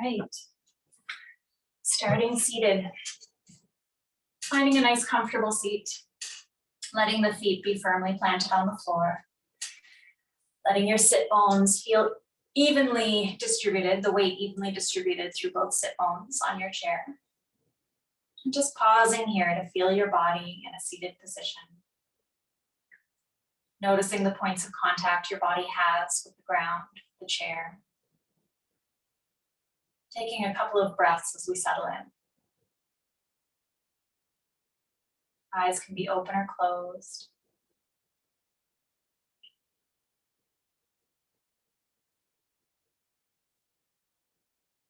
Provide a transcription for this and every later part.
right. Starting seated. Finding a nice comfortable seat. Letting the feet be firmly planted on the floor. Letting your sit bones feel evenly distributed, the weight evenly distributed through both sit bones on your chair. And just pausing here to feel your body in a seated position. Noticing the points of contact your body has with the ground, the chair. Taking a couple of breaths as we settle in. Eyes can be open or closed.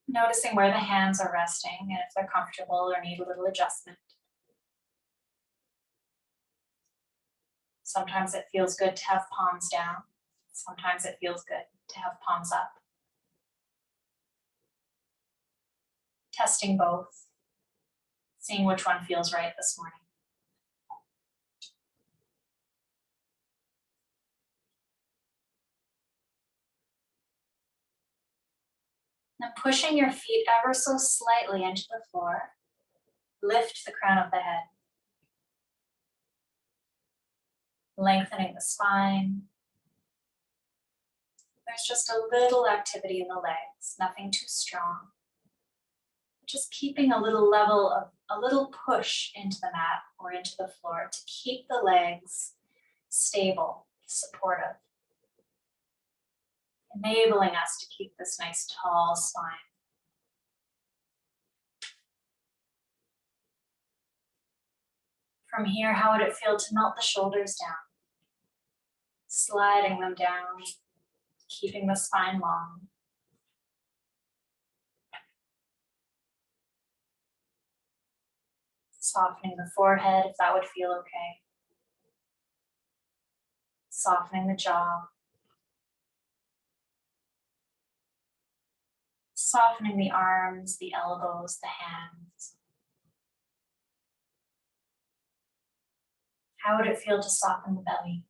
Noticing where the hands are resting and if they're comfortable or need a little adjustment. Sometimes it feels good to have palms down. Sometimes it feels good to have palms up. Testing both. Seeing which one feels right this morning. Now pushing your feet ever so slightly into the floor, lift the crown of the head. Lengthening the spine. There's just a little activity in the legs, nothing too strong. Just keeping a little push into the mat or into the floor to keep the legs stable, supportive. Enabling us to keep this nice tall spine. From here, how would it feel to melt the shoulders down? Sliding them down, keeping the spine long. Softening the forehead if that would feel okay. Softening the jaw. Softening the arms, the elbows, the hands. How would it feel to soften the belly?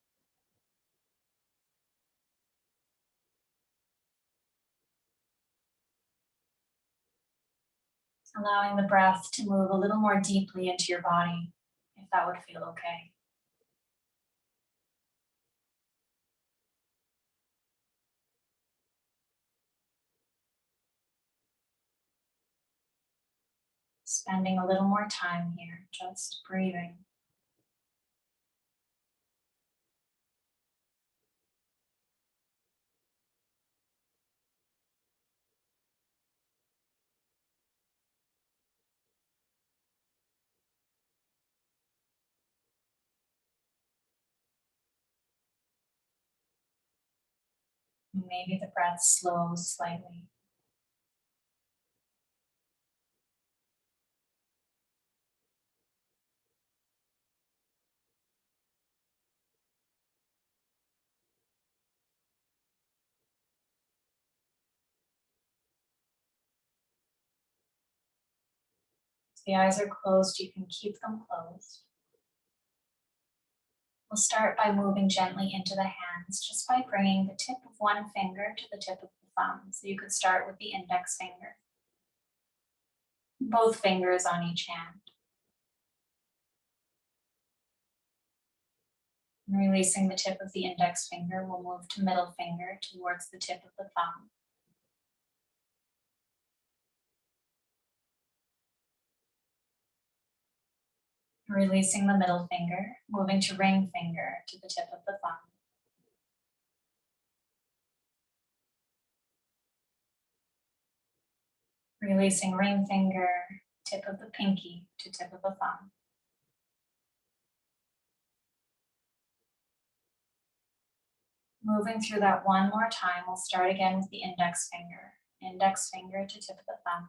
Allowing the breath to move a little more deeply into your body, if that would feel okay. Spending a little more time here, just breathing. Maybe the breath slows slightly. If the eyes are closed, you can keep them closed. We'll start by moving gently into the hands, just by bringing the tip of one finger to the tip of the thumb. So you could start with the index finger. Both fingers on each hand. And releasing the tip of the index finger, we'll move to middle finger towards the tip of the thumb. Releasing the middle finger, moving to ring finger to the tip of the thumb. Releasing ring finger, tip of the pinky to tip of the thumb. Moving through that one more time, we'll start again with the index finger to tip of the thumb.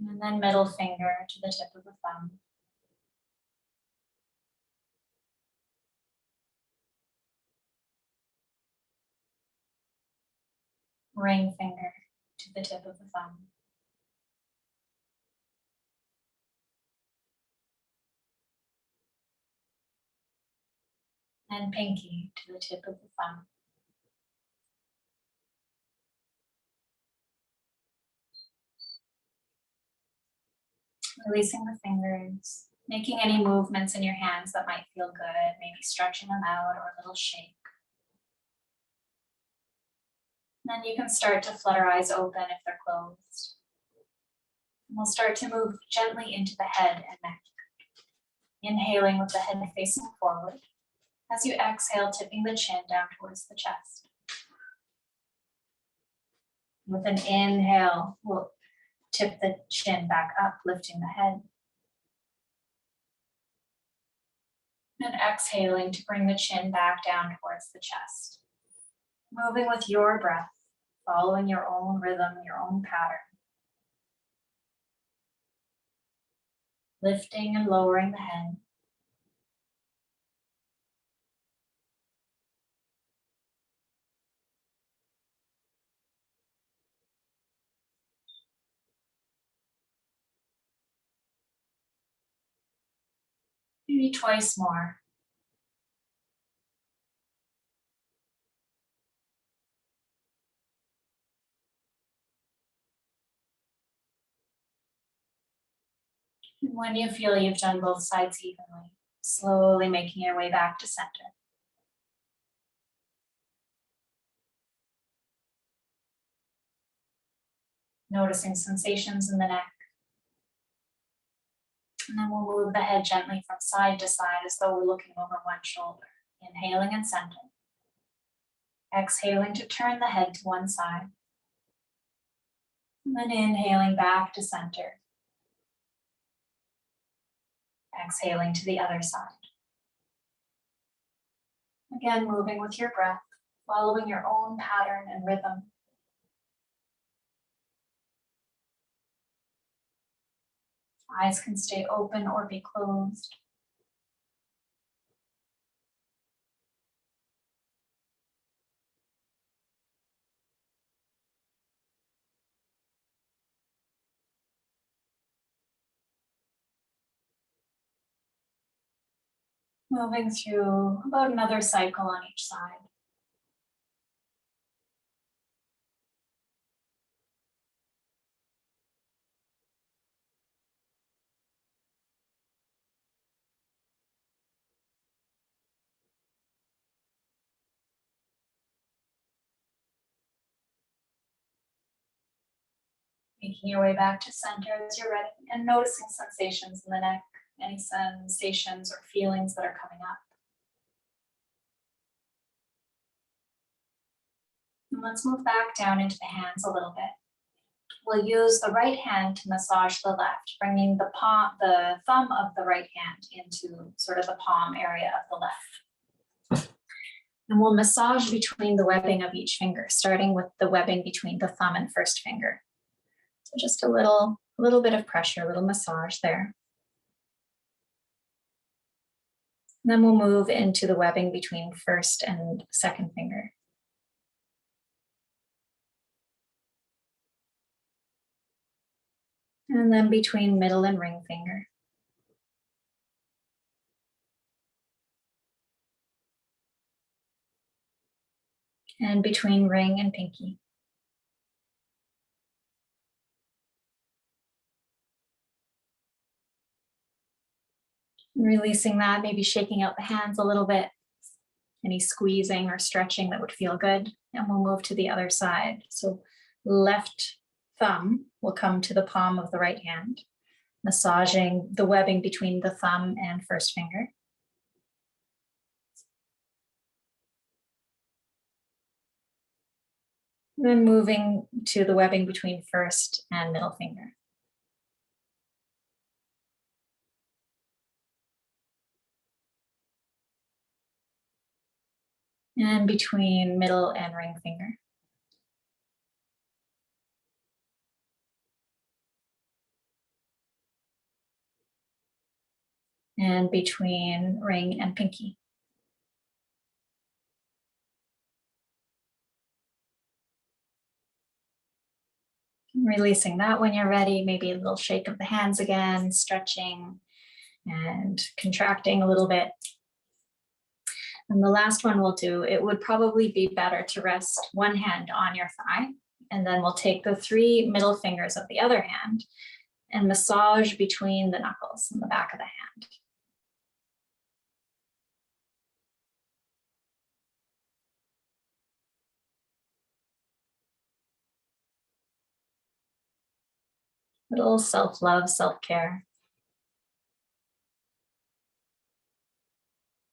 And then middle finger to the tip of the thumb. Ring finger to the tip of the thumb. and pinky to the tip of the thumb. Releasing the fingers, making any movements in your hands that might feel good, maybe stretching them out or a little shake. Then you can start to flutter eyes open if they're closed. And we'll start to move gently into the head and neck. Inhaling with the head facing forward. As you exhale, tipping the chin down towards the chest. With an inhale, we'll tip the chin back up, lifting the head. And exhaling to bring the chin back down towards the chest. Moving with your breath, following your own rhythm, your own pattern. Lifting and lowering the head. Maybe twice more. And when you feel you've done both sides evenly, slowly making your way back to center. Noticing sensations in the neck. And then we'll move the head gently from side to side as though we're looking over one shoulder. Inhaling and center. Exhaling to turn the head to one side. And then inhaling back to center. Exhaling to the other side. Again, moving with your breath, following your own pattern and rhythm. Eyes can stay open or be closed. Moving through about another cycle on each side. Making your way back to center as you're ready and noticing sensations in the neck, any sensations or feelings that are coming up. And let's move back down into the hands a little bit. We'll use the right hand to massage the left, bringing the thumb of the right hand into sort of the palm area of the left. And we'll massage between the webbing of each finger, starting with the webbing between the thumb and first finger. So just a little bit of pressure, a little massage there. And then we'll move into the webbing between first and second finger. And then between middle and ring finger. And between ring and pinky. Releasing that, maybe shaking out the hands a little bit. Any squeezing or stretching that would feel good. And we'll move to the other side. So left thumb will come to the palm of the right hand, massaging the webbing between the thumb and first finger. Then moving to the webbing between first and middle finger. And between middle and ring finger. And between ring and pinky. Releasing that when you're ready, maybe a little shake of the hands again, stretching and contracting a little bit. And the last one we'll do, it would probably be better to rest one hand on your thigh, and then we'll take the 3 middle fingers of the other hand and massage between the knuckles in the back of the hand. Little self-love, self-care.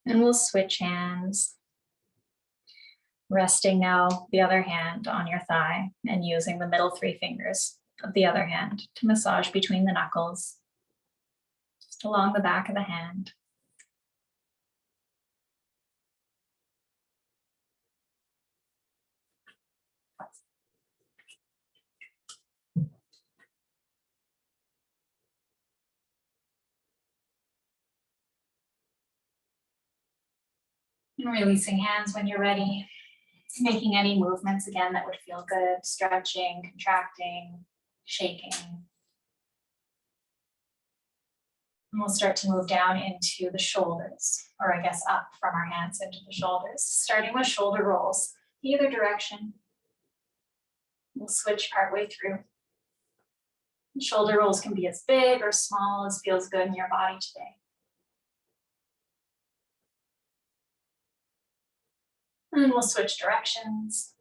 And we'll switch hands. Resting now the other hand on your thigh and using the middle 3 fingers of the other hand to massage between the knuckles, just along the back of the hand. And releasing hands when you're ready. Making any movements again that would feel good, stretching, contracting, shaking. And we'll start to move down into the shoulders, or I guess up from our hands into the shoulders, starting with shoulder rolls, either direction. We'll switch partway through. Shoulder rolls can be as big or small as feels good in your body today. And then we'll switch directions.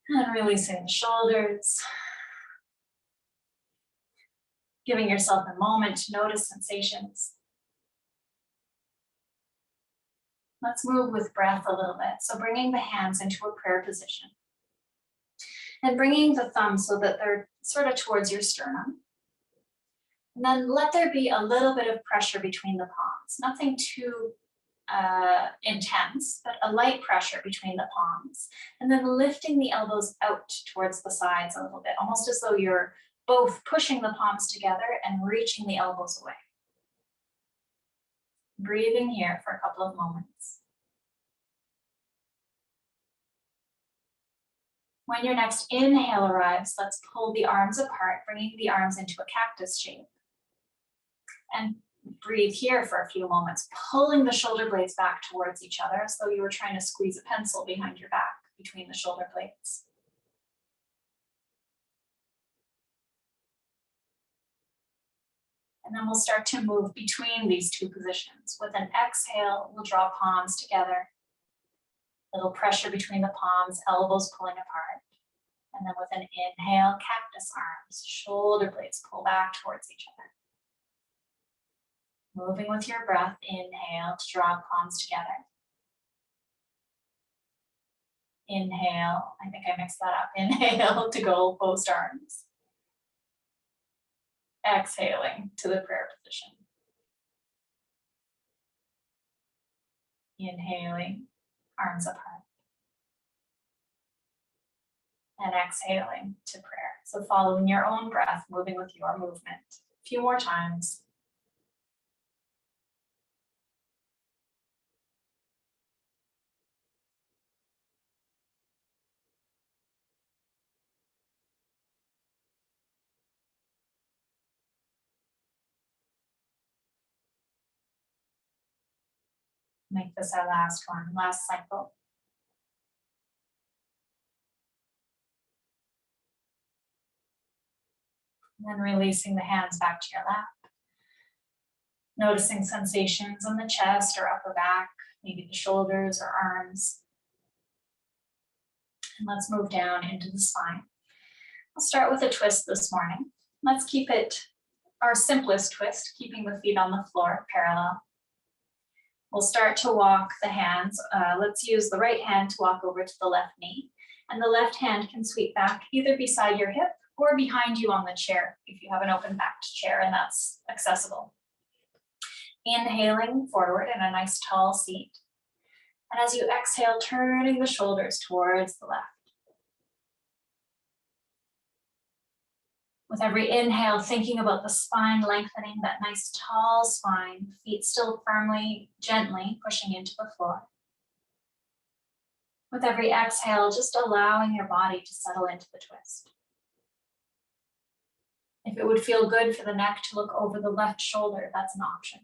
And releasing the shoulders. Giving yourself a moment to notice sensations. Let's move with breath a little bit. So bringing the hands into a prayer position. And bringing the thumbs so that they're sort of towards your sternum. And then let there be a little bit of pressure between the palms. Nothing too intense, but a light pressure between the palms. And then lifting the elbows out towards the sides a little bit, almost as though you're both pushing the palms together and reaching the elbows away. Breathing here for a couple of moments. When your next inhale arrives, let's pull the arms apart, bringing the arms into a cactus shape. And breathe here for a few moments, pulling the shoulder blades back towards each other as though you were trying to squeeze a pencil behind your back between the shoulder blades. And then we'll start to move between these 2 positions. With an exhale, we'll draw palms together. Little pressure between the palms, elbows pulling apart. And then with an inhale, cactus arms, shoulder blades pull back towards each other. Moving with your breath, inhale to draw palms together. Inhale, I think I mixed that up. Inhale to goalpost arms. Exhaling to the prayer position. Inhaling, arms apart. And exhaling to prayer. So following your own breath, moving with your movement. A few more times. Make this our last one, last cycle. And then releasing the hands back to your lap. Noticing sensations in the chest or upper back, maybe the shoulders or arms. And let's move down into the spine. I'll start with a twist this morning. Let's keep it our simplest twist, keeping the feet on the floor parallel. We'll start to walk the hands. Let's use the right hand to walk over to the left knee. And the left hand can sweep back either beside your hip or behind you on the chair if you have an open backed chair and that's accessible. Inhaling forward in a nice tall seat. And as you exhale, turning the shoulders towards the left. With every inhale, thinking about the spine lengthening, that nice tall spine, feet still firmly, gently pushing into the floor. With every exhale, just allowing your body to settle into the twist. If it would feel good for the neck to look over the left shoulder, that's an option.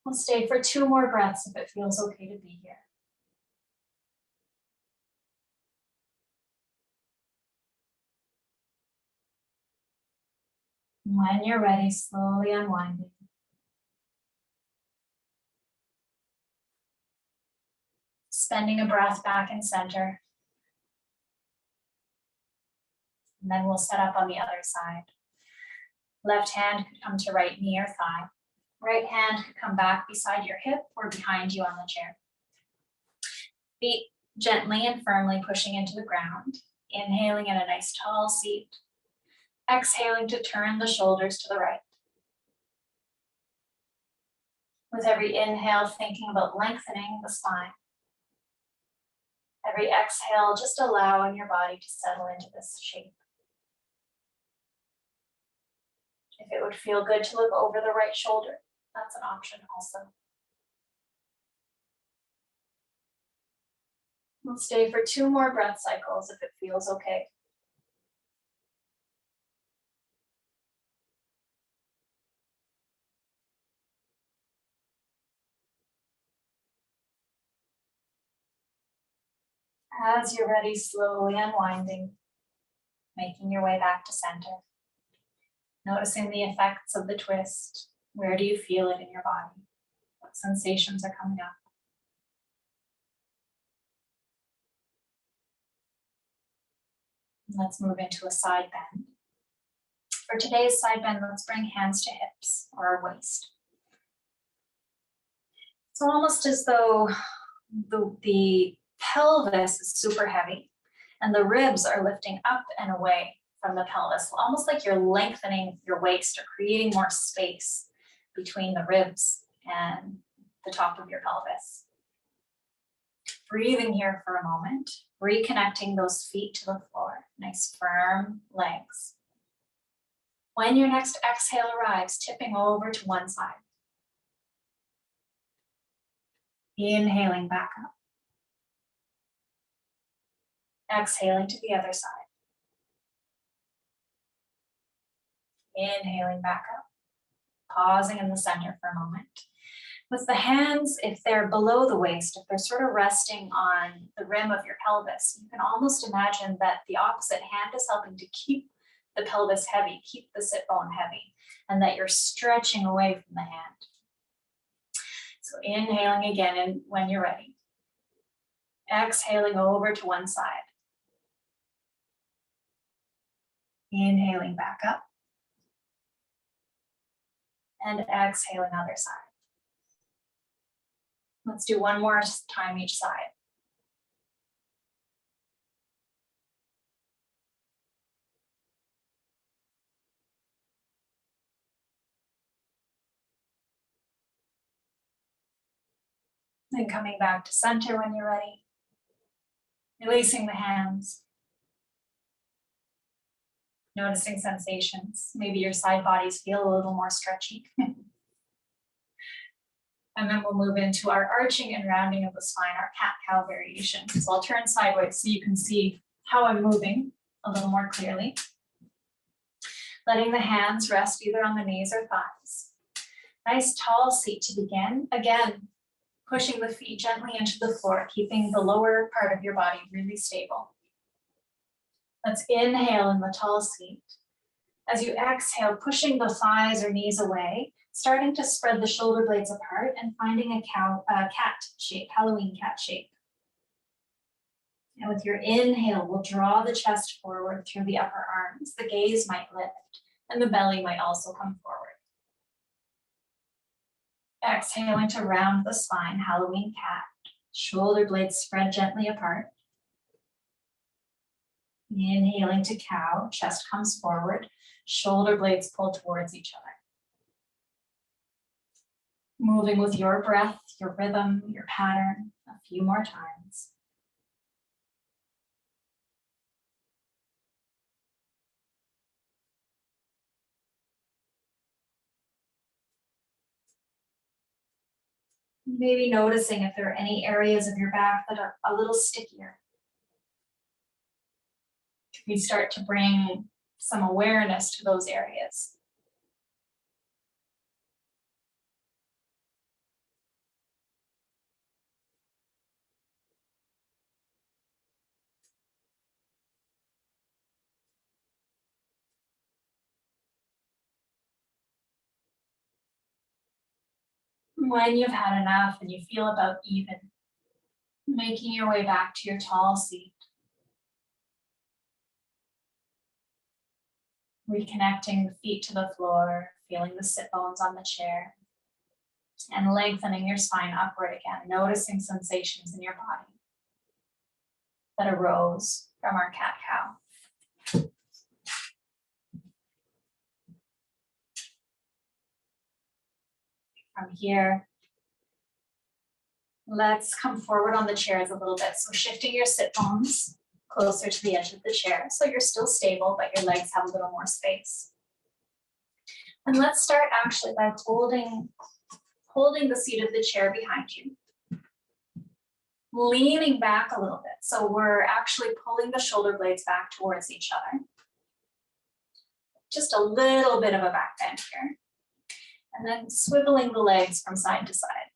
We'll stay for 2 more breaths if it feels okay to be here. When you're ready, slowly unwinding. Spending a breath back in center. And then we'll set up on the other side. Left hand could come to right knee or thigh. Right hand could come back beside your hip or behind you on the chair. Feet gently and firmly pushing into the ground. Inhaling in a nice tall seat. Exhaling to turn the shoulders to the right. With every inhale, thinking about lengthening the spine. Every exhale, just allowing your body to settle into this shape. If it would feel good to look over the right shoulder, that's an option also. We'll stay for 2 more breath cycles if it feels okay. As you're ready, slowly unwinding, making your way back to center. Noticing the effects of the twist. Where do you feel it in your body? What sensations are coming up? Let's move into a side bend. For today's side bend, let's bring hands to hips or our waist. So almost as though the pelvis is super heavy and the ribs are lifting up and away from the pelvis, almost like you're lengthening your waist or creating more space between the ribs and the top of your pelvis. Breathing here for a moment, reconnecting those feet to the floor, nice firm legs. When your next exhale arrives, tipping over to one side. Inhaling back up. Exhaling to the other side. Inhaling back up. Pausing in the center for a moment. With the hands, if they're below the waist, if they're sort of resting on the rim of your pelvis, you can almost imagine that the opposite hand is helping to keep the pelvis heavy, keep the sit bone heavy, and that you're stretching away from the hand. So inhaling again and when you're ready. Exhaling over to one side. Inhaling back up. And exhaling other side. Let's do one more time each side. Then coming back to center when you're ready. Releasing the hands. Noticing sensations. Maybe your side bodies feel a little more stretchy. And then we'll move into our arching and rounding of the spine, our cat-cow variation. So I'll turn sideways so you can see how I'm moving a little more clearly. Letting the hands rest either on the knees or thighs. Nice tall seat to begin. Again, pushing the feet gently into the floor, keeping the lower part of your body really stable. Let's inhale in the tall seat. As you exhale, pushing the thighs or knees away, starting to spread the shoulder blades apart and finding a cat shape, Halloween cat shape. And with your inhale, we'll draw the chest forward through the upper arms. The gaze might lift and the belly might also come forward. Exhaling to round the spine, Halloween cat. Shoulder blades spread gently apart. Inhaling to cow, chest comes forward, shoulder blades pull towards each other. Moving with your breath, your rhythm, your pattern, a few more times. Maybe noticing if there are any areas of your back that are a little stickier. We start to bring some awareness to those areas. When you've had enough and you feel about even, making your way back to your tall seat. Reconnecting the feet to the floor, feeling the sit bones on the chair, and lengthening your spine upward again, noticing sensations in your body that arose from our cat-cow. From here, let's come forward on the chairs a little bit. So shifting your sit bones closer to the edge of the chair. So you're still stable, but your legs have a little more space. And let's start actually by holding the seat of the chair behind you. Leaning back a little bit. So we're actually pulling the shoulder blades back towards each other. Just a little bit of a back bend here. And then swiveling the legs from side to side.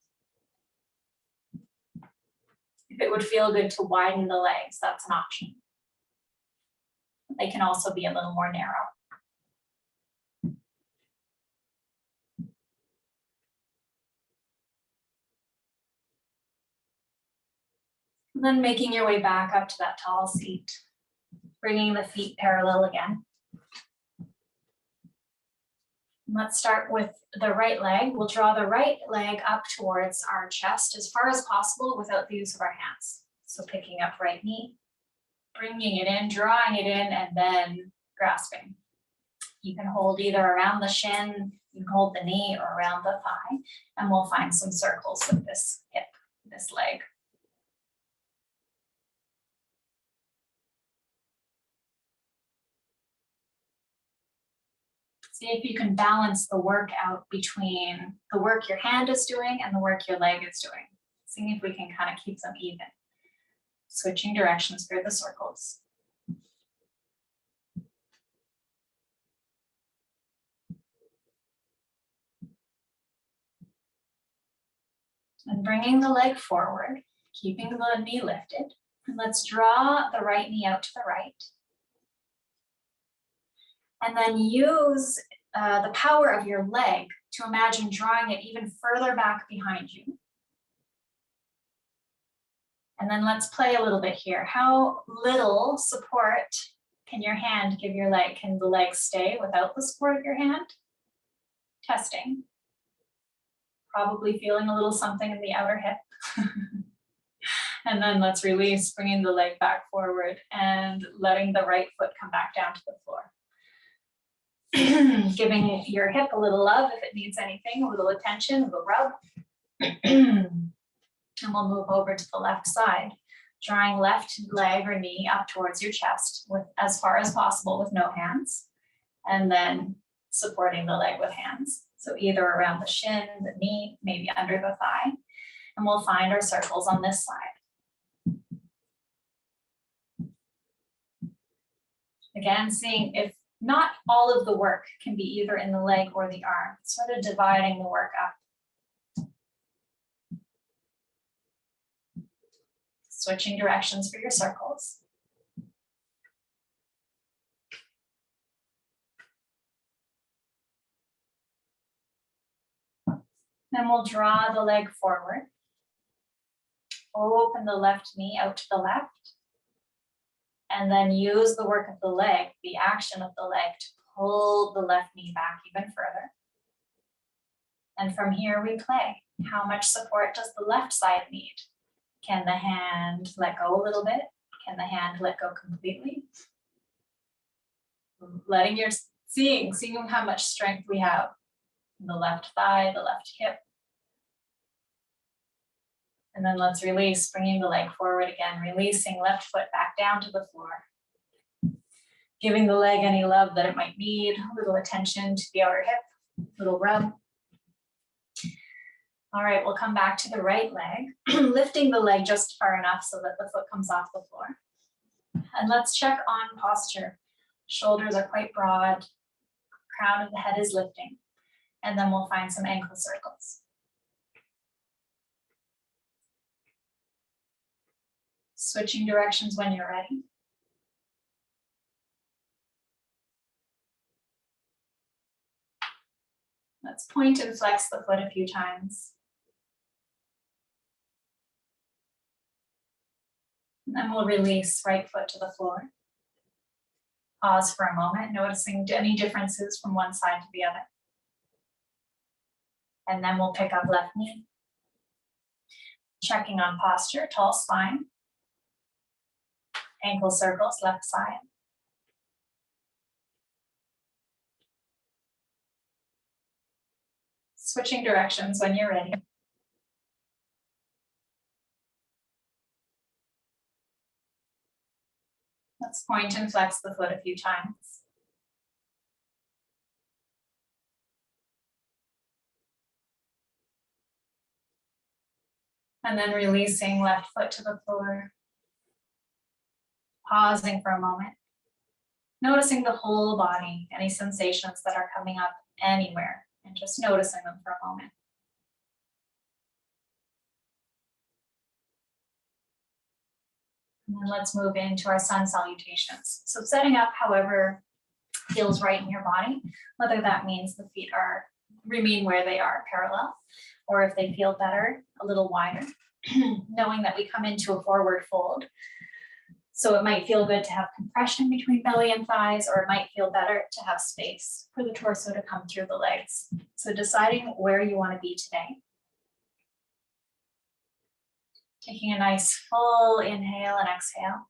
If it would feel good to widen the legs, that's an option. They can also be a little more narrow. And then making your way back up to that tall seat, bringing the feet parallel again. Let's start with the right leg. We'll draw the right leg up towards our chest as far as possible without the use of our hands. So picking up right knee, bringing it in, drawing it in, and then grasping. You can hold either around the shin, you can hold the knee, or around the thigh, and we'll find some circles with this hip, this leg. See if you can balance the work out between the work your hand is doing and the work your leg is doing. Seeing if we can kind of keep them even. Switching directions for the circles. And bringing the leg forward, keeping the knee lifted. And let's draw the right knee out to the right. And then use the power of your leg to imagine drawing it even further back behind you. And then let's play a little bit here. How little support can your hand give your leg? Can the leg stay without the support of your hand? Testing. Probably feeling a little something in the outer hip. And then let's release, bringing the leg back forward and letting the right foot come back down to the floor. Giving your hip a little love if it needs anything, a little attention, a little rub. And we'll move over to the left side, drawing left leg or knee up towards your chest with as far as possible with no hands, and then supporting the leg with hands. So either around the shin, the knee, maybe under the thigh, and we'll find our circles on this side. Again, seeing if not all of the work can be either in the leg or the arm, sort of dividing the work up. Switching directions for your circles. Then we'll draw the leg forward. Open the left knee out to the left. And then use the work of the leg, the action of the leg, to pull the left knee back even further. And from here we play. How much support does the left side need? Can the hand let go a little bit? Can the hand let go completely? Letting your seeing how much strength we have in the left thigh, the left hip. And then let's release, bringing the leg forward again, releasing left foot back down to the floor. Giving the leg any love that it might need, a little attention to the outer hip, little rub. All right, we'll come back to the right leg, lifting the leg just far enough so that the foot comes off the floor. And let's check on posture. Shoulders are quite broad, crown of the head is lifting, and then we'll find some ankle circles. Switching directions when you're ready. Let's point and flex the foot a few times. And then we'll release right foot to the floor. Pause for a moment, noticing any differences from one side to the other. And then we'll pick up left knee. Checking on posture, tall spine. Ankle circles, left side. Switching directions when you're ready. Let's point and flex the foot a few times. And then releasing left foot to the floor. Pausing for a moment. Noticing the whole body, any sensations that are coming up anywhere, and just noticing them for a moment. And then let's move into our sun salutations. So setting up however feels right in your body, whether that means the feet remain where they are, parallel, or if they feel better, a little wider, knowing that we come into a forward fold. So it might feel good to have compression between belly and thighs, or it might feel better to have space for the torso to come through the legs. So deciding where you want to be today. Taking a nice full inhale and exhale.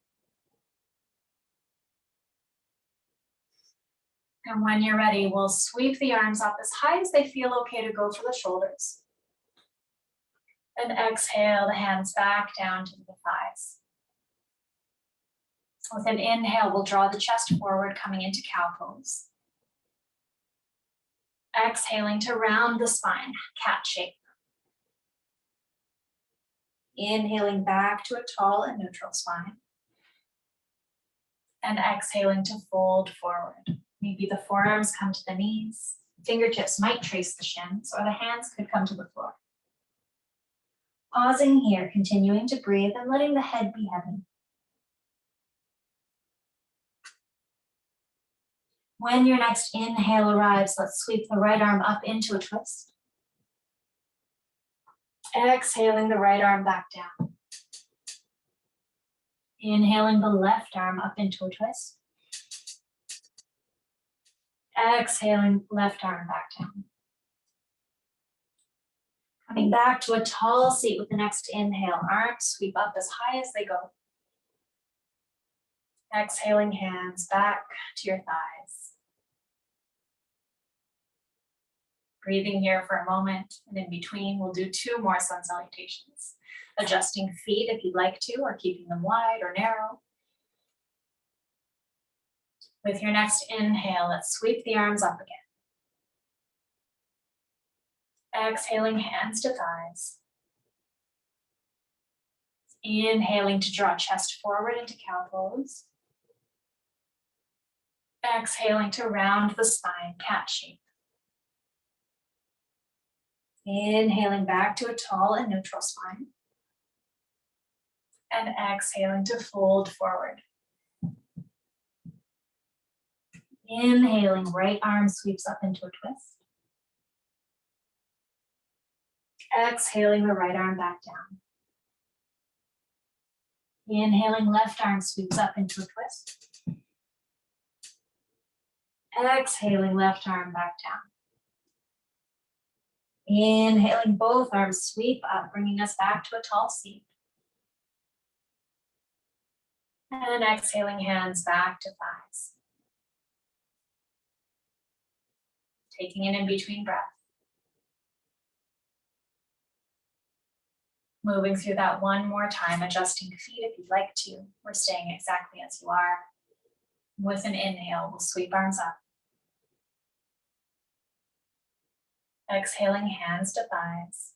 And when you're ready, we'll sweep the arms up as high as they feel okay to go for the shoulders. And exhale the hands back down to the thighs. With an inhale, we'll draw the chest forward, coming into cow pose. Exhaling to round the spine, cat shape. Inhaling back to a tall and neutral spine. And exhaling to fold forward. Maybe the forearms come to the knees. Fingertips might trace the shins, or the hands could come to the floor. Pausing here, continuing to breathe and letting the head be heavy. When your next inhale arrives, let's sweep the right arm up into a twist. Exhaling the right arm back down. Inhaling the left arm up into a twist. Exhaling left arm back down. Coming back to a tall seat with the next inhale. Arms sweep up as high as they go. Exhaling hands back to your thighs. Breathing here for a moment, and in between we'll do 2 more sun salutations. Adjusting feet if you'd like to, or keeping them wide or narrow. With your next inhale, let's sweep the arms up again. Exhaling hands to thighs. Inhaling to draw chest forward into cow pose. Exhaling to round the spine, cat shape. Inhaling back to a tall and neutral spine. And exhaling to fold forward. Inhaling, right arm sweeps up into a twist. Exhaling the right arm back down. Inhaling, left arm sweeps up into a twist. Exhaling, left arm back down. Inhaling, both arms sweep up, bringing us back to a tall seat. And exhaling, hands back to thighs. Taking an in-between breath. Moving through that one more time, adjusting feet if you'd like to, or staying exactly as you are. With an inhale, we'll sweep arms up. Exhaling, hands to thighs.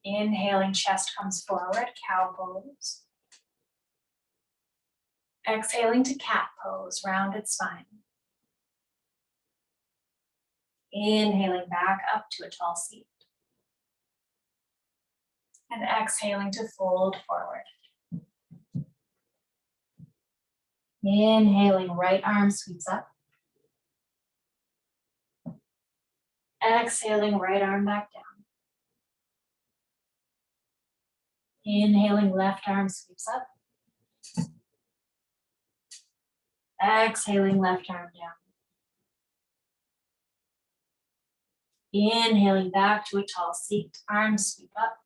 Inhaling, chest comes forward, cow pose. Exhaling to cat pose, rounded spine. Inhaling back up to a tall seat. And exhaling to fold forward. Inhaling, right arm sweeps up. Exhaling, right arm back down. Inhaling, left arm sweeps up. Exhaling, left arm down. Inhaling back to a tall seat, arms sweep up.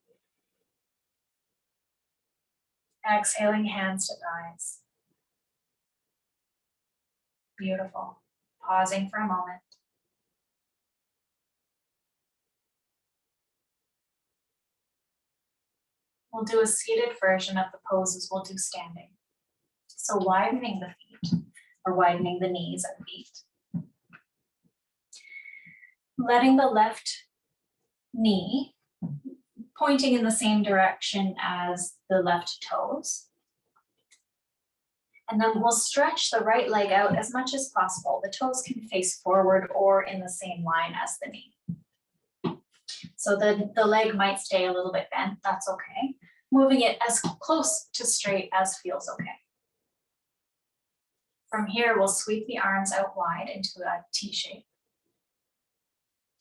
Exhaling, hands to thighs. Beautiful. Pausing for a moment. We'll do a seated version of the poses we'll do standing. So widening the feet, or widening the knees and feet. Letting the left knee pointing in the same direction as the left toes. And then we'll stretch the right leg out as much as possible. The toes can face forward or in the same line as the knee. So the leg might stay a little bit bent, that's okay. Moving it as close to straight as feels okay. From here, we'll sweep the arms out wide into a T shape.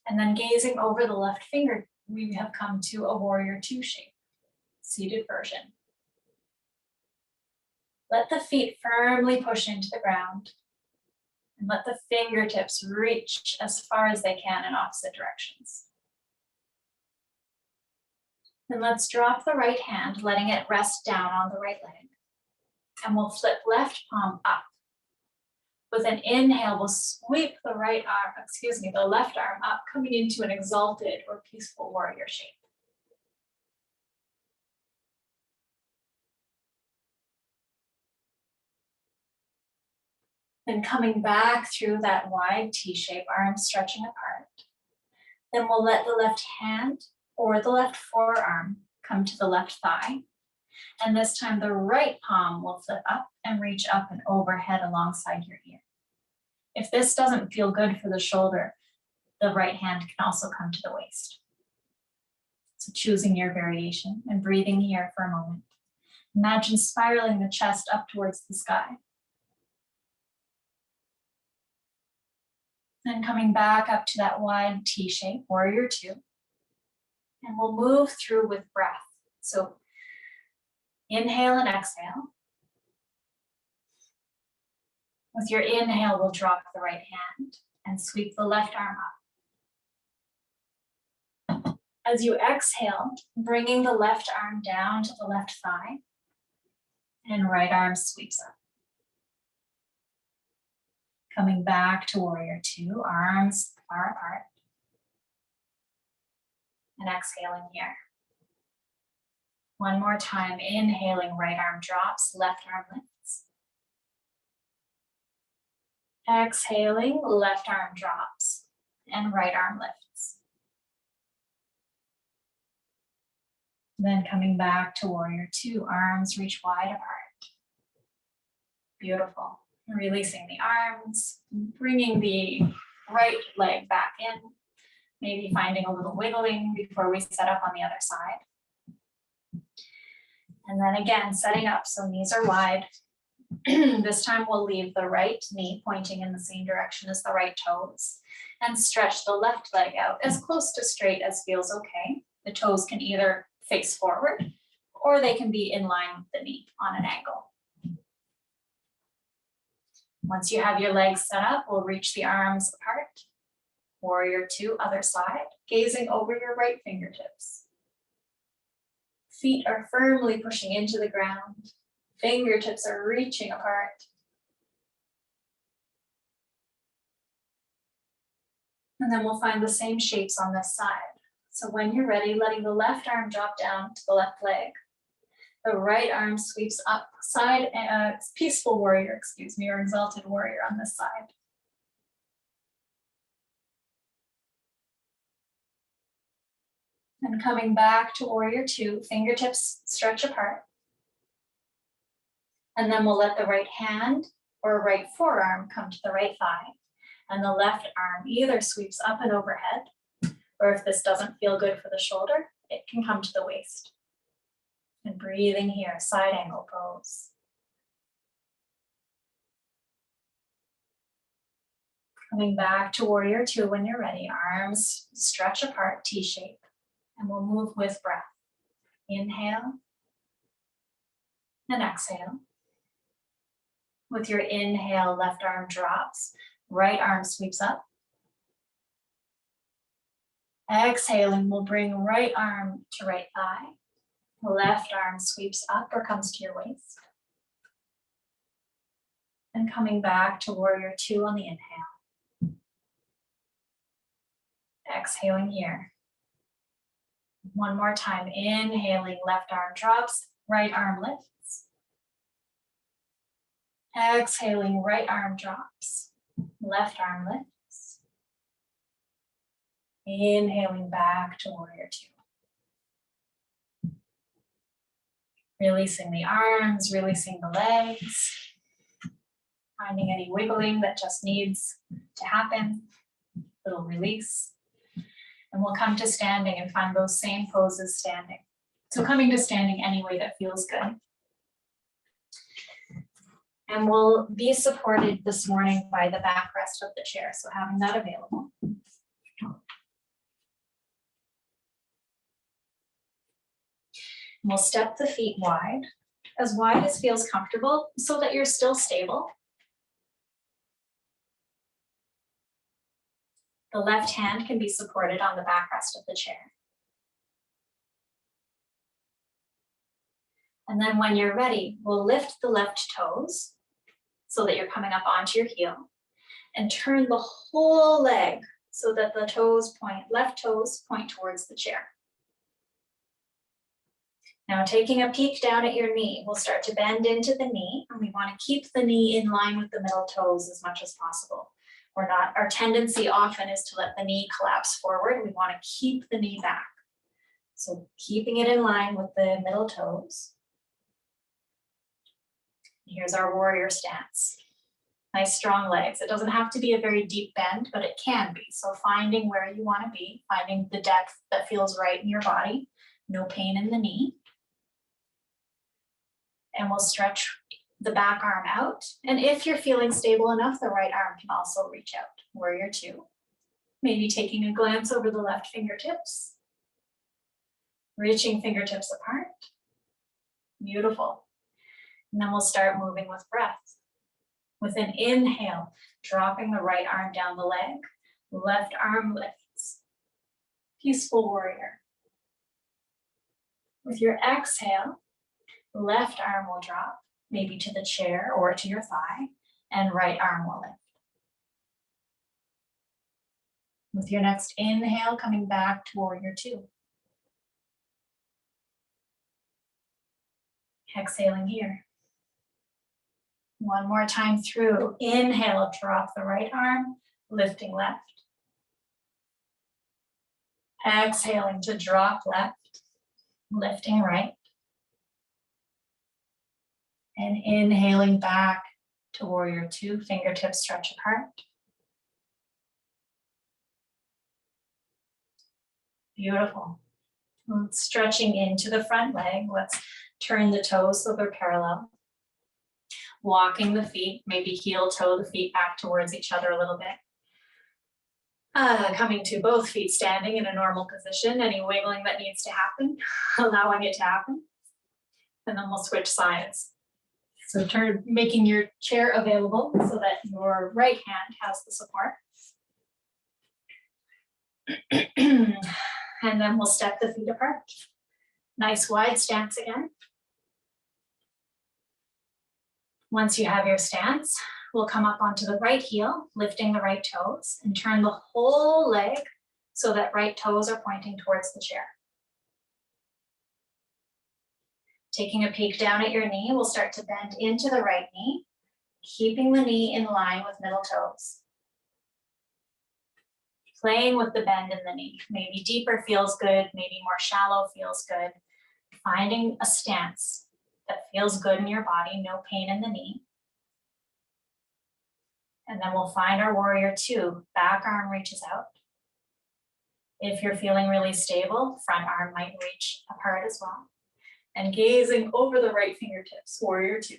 And then gazing over the left finger, we have come to a warrior two shape, seated version. Let the feet firmly push into the ground and let the fingertips reach as far as they can in opposite directions. Then let's drop the right hand, letting it rest down on the right leg. And we'll flip left palm up. With an inhale, we'll sweep the left arm up, coming into an exalted or peaceful warrior shape. Then coming back through that wide T shape, arms stretching apart. Then we'll let the left hand or the left forearm come to the left thigh. And this time the right palm will flip up and reach up and overhead alongside your ear. If this doesn't feel good for the shoulder, the right hand can also come to the waist. So choosing your variation and breathing here for a moment. Imagine spiraling the chest up towards the sky. Then coming back up to that wide T shape, warrior two. And we'll move through with breath. So inhale and exhale. With your inhale, we'll drop the right hand and sweep the left arm up. As you exhale, bringing the left arm down to the left thigh and right arm sweeps up. Coming back to warrior two, arms far apart. And exhaling here. One more time, inhaling, right arm drops, left arm lifts. Exhaling, left arm drops and right arm lifts. Then coming back to warrior two, arms reach wide apart. Beautiful. Releasing the arms, bringing the right leg back in, maybe finding a little wiggling before we set up on the other side. And then again, setting up, so knees are wide. This time we'll leave the right knee pointing in the same direction as the right toes and stretch the left leg out as close to straight as feels okay. The toes can either face forward or they can be in line with the knee on an angle. Once you have your legs set up, we'll reach the arms apart. Warrior two, other side, gazing over your right fingertips. Feet are firmly pushing into the ground. Fingertips are reaching apart. And then we'll find the same shapes on this side. So when you're ready, letting the left arm drop down to the left leg. The right arm sweeps up, peaceful warrior, or exalted warrior on this side. And coming back to warrior two, fingertips stretch apart. And then we'll let the right hand or right forearm come to the right thigh. And the left arm either sweeps up and overhead, or if this doesn't feel good for the shoulder, it can come to the waist. And breathing here, side angle pose. Coming back to warrior two when you're ready, arms stretch apart, T-shape, and we'll move with breath. Inhale and exhale. With your inhale, left arm drops, right arm sweeps up. Exhaling, we'll bring right arm to right thigh. Left arm sweeps up or comes to your waist. And coming back to warrior two on the inhale. Exhaling here. One more time, inhaling, left arm drops, right arm lifts. Exhaling, right arm drops, left arm lifts. Inhaling back to warrior two. Releasing the arms, releasing the legs. Finding any wiggling that just needs to happen. Little release. And we'll come to standing and find those same poses standing. So coming to standing any way that feels good. And we'll be supported this morning by the backrest of the chair, so having that available. We'll step the feet wide as feels comfortable, so that you're still stable. The left hand can be supported on the backrest of the chair. And then when you're ready, we'll lift the left toes so that you're coming up onto your heel, and turn the whole leg so that the left toes point towards the chair. Now taking a peek down at your knee, we'll start to bend into the knee, and we want to keep the knee in line with the middle toes as much as possible. Our tendency often is to let the knee collapse forward. We want to keep the knee back. So keeping it in line with the middle toes. Here's our warrior stance. Nice strong legs. It doesn't have to be a very deep bend, but it can be. So finding where you want to be, finding the depth that feels right in your body, no pain in the knee. And we'll stretch the back arm out. And if you're feeling stable enough, the right arm can also reach out. Warrior two. Maybe taking a glance over the left fingertips. Reaching fingertips apart. Beautiful. And then we'll start moving with breath. With an inhale, dropping the right arm down the leg, left arm lifts. Peaceful warrior. With your exhale, left arm will drop, maybe to the chair or to your thigh, and right arm will lift. With your next inhale, coming back to warrior two. Exhaling here. One more time through. Inhale, drop the right arm, lifting left. Exhaling to drop left, lifting right. And inhaling back to warrior two, fingertips stretch apart. Beautiful. Stretching into the front leg. Let's turn the toes so they're parallel. Walking the feet, maybe heel toe the feet back towards each other a little bit. Coming to both feet standing in a normal position. Any wiggling that needs to happen, allowing it to happen. And then we'll switch sides. So making your chair available so that your right hand has the support. And then we'll step the feet apart. Nice wide stance again. Once you have your stance, we'll come up onto the right heel, lifting the right toes, and turn the whole leg so that right toes are pointing towards the chair. Taking a peek down at your knee, we'll start to bend into the right knee, keeping the knee in line with middle toes. Playing with the bend in the knee. Maybe deeper feels good, maybe more shallow feels good. Finding a stance that feels good in your body, no pain in the knee. And then we'll find our warrior two. Back arm reaches out. If you're feeling really stable, front arm might reach apart as well. And gazing over the right fingertips, warrior two.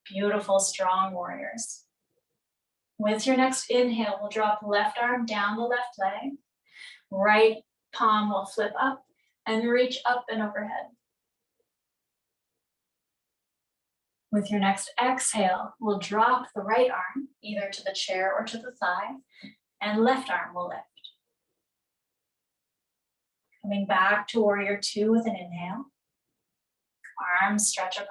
Beautiful, strong warriors. With your next inhale, we'll drop left arm down the left leg. Right palm will flip up and reach up and overhead. With your next exhale, we'll drop the right arm either to the chair or to the thigh, and left arm will lift. Coming back to warrior two with an inhale. Arms stretch apart.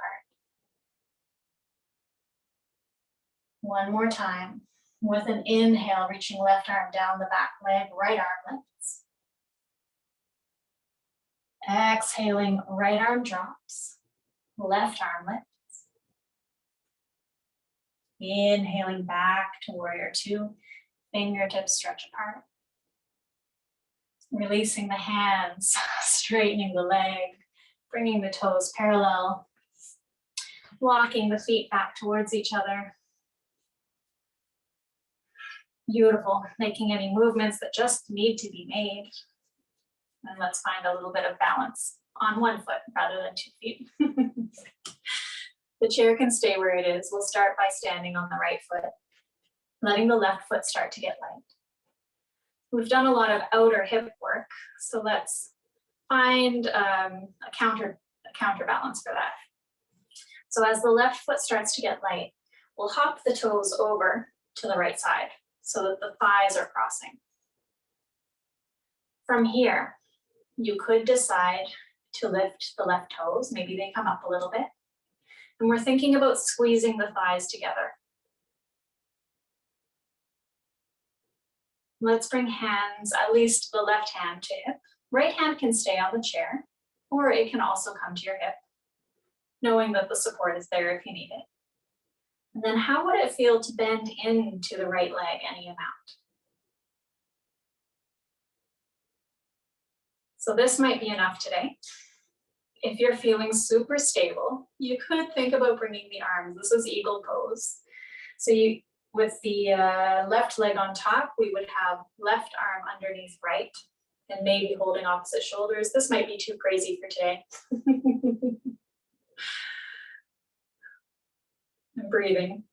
One more time. With an inhale, reaching left arm down the back leg, right arm lifts. Exhaling, right arm drops, left arm lifts. Inhaling back to warrior two, fingertips stretch apart. Releasing the hands, straightening the leg, bringing the toes parallel, walking the feet back towards each other. Beautiful, making any movements that just need to be made. And let's find a little bit of balance on one foot rather than 2 feet. The chair can stay where it is. We'll start by standing on the right foot, letting the left foot start to get light. We've done a lot of outer hip work, so let's find a counterbalance for that. So as the left foot starts to get light, we'll hop the toes over to the right side so that the thighs are crossing. From here, you could decide to lift the left toes. Maybe they come up a little bit. And we're thinking about squeezing the thighs together. Let's bring hands, at least the left hand to hip. Right hand can stay on the chair, or it can also come to your hip, knowing that the support is there if you need it. And then how would it feel to bend into the right leg any amount? So this might be enough today. If you're feeling super stable, you could think about bringing the arms. This is eagle pose. So with the left leg on top, we would have left arm underneath right and maybe holding opposite shoulders. This might be too crazy for today. And breathing.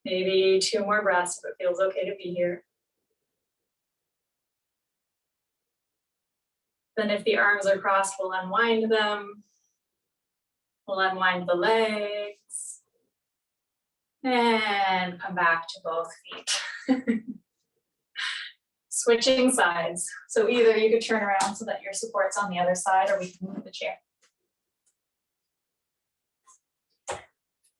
Maybe 2 more breaths if it feels okay to be here. Then if the arms are crossed, we'll unwind them. We'll unwind the legs. And come back to both feet. Switching sides. So either you could turn around so that your support's on the other side, or we can move the chair.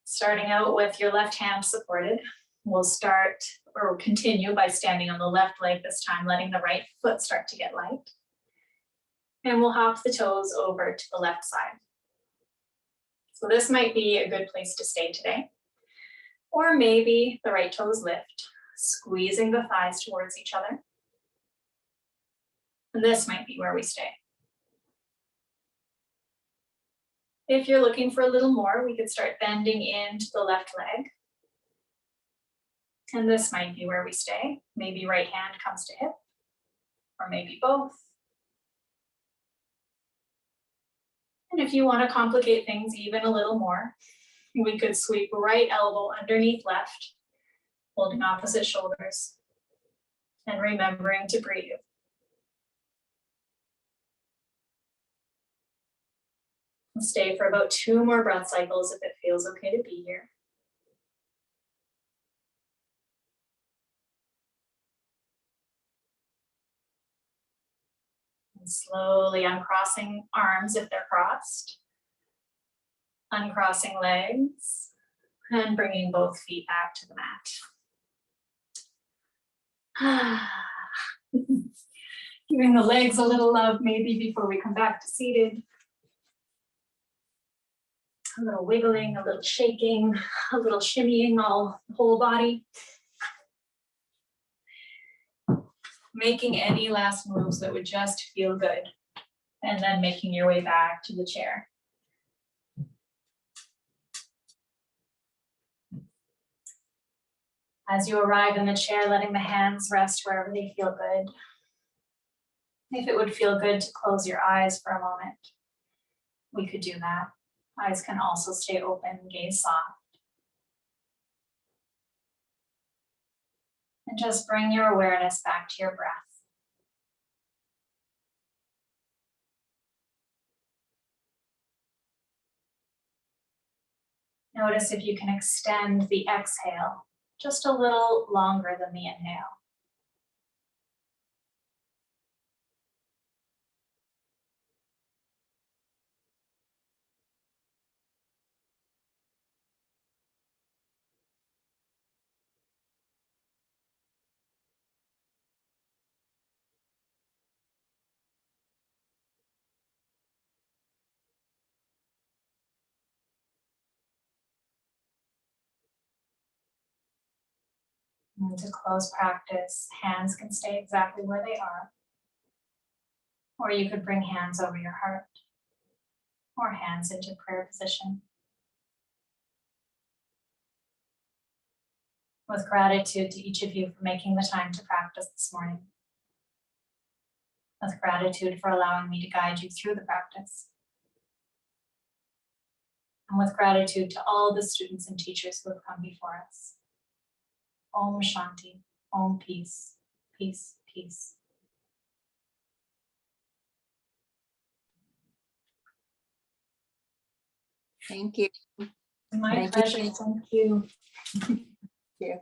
Starting out with your left hand supported, we'll start or continue by standing on the left leg this time, letting the right foot start to get light. And we'll hop the toes over to the left side. So this might be a good place to stay today. Or maybe the right toes lift, squeezing the thighs towards each other. And this might be where we stay. If you're looking for a little more, we could start bending into the left leg. And this might be where we stay. Maybe right hand comes to hip, or maybe both. And if you want to complicate things even a little more, we could sweep right elbow underneath left, holding opposite shoulders, and remembering to breathe. And stay for about 2 more breath cycles if it feels okay to be here. And slowly uncrossing arms if they're crossed. Uncrossing legs. And bringing both feet back to the mat. Giving the legs a little love maybe before we come back to seated. A little wiggling, a little shaking, a little shimmying all the whole body. Making any last moves that would just feel good. And then making your way back to the chair. As you arrive in the chair, letting the hands rest wherever they feel good. If it would feel good to close your eyes for a moment, we could do that. Eyes can also stay open, gaze soft. And just bring your awareness back to your breath. Notice if you can extend the exhale just a little longer than the inhale. And to close practice, hands can stay exactly where they are. Or you could bring hands over your heart or hands into prayer position. With gratitude to each of you for making the time to practice this morning. With gratitude for allowing me to guide you through the practice. And with gratitude to all the students and teachers who have come before us. Om Shanti, Om Peace, Peace, Peace. Thank you. My Thank pleasure, thank you. you.